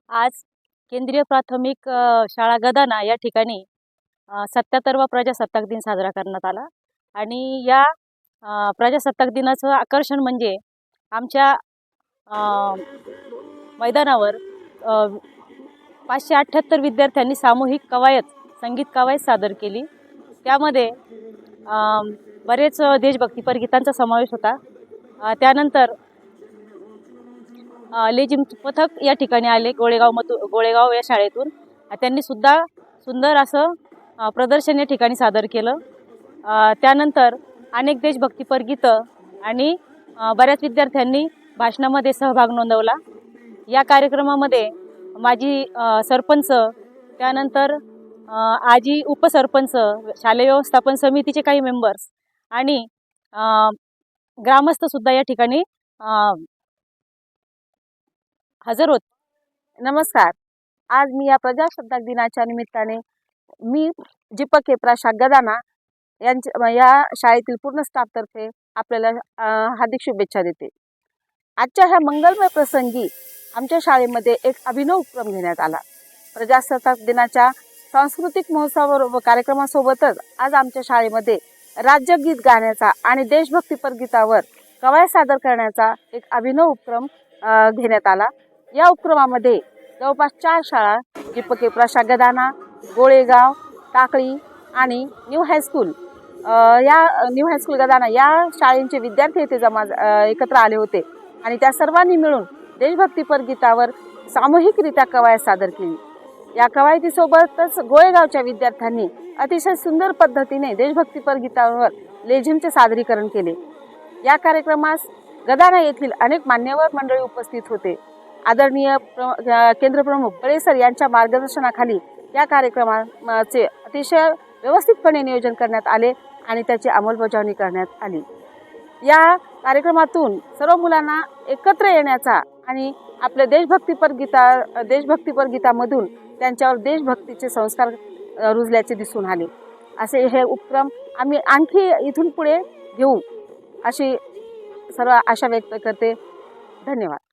आज केंद्रीय प्राथमिक शाळा गदाना या ठिकाणी 77वा प्रजासत्ताक दिन साजरा करण्यात आला आणि या प्रजासत्ताक दिनाचं आकर्षण म्हणजे आमच्या मैदानावर 578 विद्यार्थ्यांनी सामूहिक कवायत संगीत कवायत सादर केली। त्यामध्ये बरेच देशभक्तीपर गीतांचा समावेश होता। त्यानंतर लेझिम पथक या ठिकाणी आले गोळेगाव या शाळेतून। त्यांनी सुद्धा सुंदर असं प्रदर्शन या ठिकाणी सादर केलं। त्यानंतर अनेक देशभक्तीपर गीतं आणि बऱ्याच विद्यार्थ्यांनी भाषणामध्ये सहभाग नोंदवला। या कार्यक्रमामध्ये माजी सरपंच, त्यानंतर आजी उपसरपंच, शालेय व्यवस्थापन समितीचे काही मेंबर्स आणि ग्रामस्थ सुद्धा या ठिकाणी हजर होते। नमस्कार। आज मी या प्रजासत्ताक दिनाच्या निमित्ताने मी दीपक प्राशाख गदाना यांच्या या शाळेतील पूर्ण स्टाफतर्फे आपल्याला हार्दिक शुभेच्छा देते। आजच्या ह्या मंगलमय प्रसंगी आमच्या शाळेमध्ये एक अभिनव उपक्रम घेण्यात आला। प्रजासत्ताक दिनाच्या सांस्कृतिक महोत्सव कार्यक्रमासोबतच आज आमच्या शाळेमध्ये राज्यगीत गाण्याचा आणि देशभक्तीपर गीतावर कवायत सादर करण्याचा एक अभिनव उपक्रम घेण्यात आला। या उपक्रमामध्ये जवळपास 4 शाळा दीपक प्राशाख गदाना, गोळेगाव, टाकळी आणि न्यू हायस्कूल गदाना या शाळेंचे विद्यार्थी येथे एकत्र आले होते आणि त्या सर्वांनी मिळून देशभक्तीपर गीतावर सामूहिकरित्या कवायत सादर केली। या कवायतीसोबतच गोळेगावच्या विद्यार्थ्यांनी अतिशय सुंदर पद्धतीने देशभक्तीपर गीतावर लेझिमचे सादरीकरण केले। या कार्यक्रमास गदाना येथील अनेक मान्यवर मंडळी उपस्थित होते। आदरणीय केंद्रप्रमुख बळे सर यांच्या मार्गदर्शनाखाली या कार्यक्रमाचे अतिशय व्यवस्थितपणे नियोजन करण्यात आले आणि त्याची अंमलबजावणी करण्यात आली। या कार्यक्रमातून सर्व मुलांना एकत्र येण्याचा आणि आपल्या देशभक्तीपर गीतामधून त्यांच्यावर देशभक्तीचे संस्कार रुजल्याचे दिसून आले। असे हे उपक्रम आम्ही आणखी इथून पुढे घेऊ अशी सर्व आशा व्यक्त करते। धन्यवाद।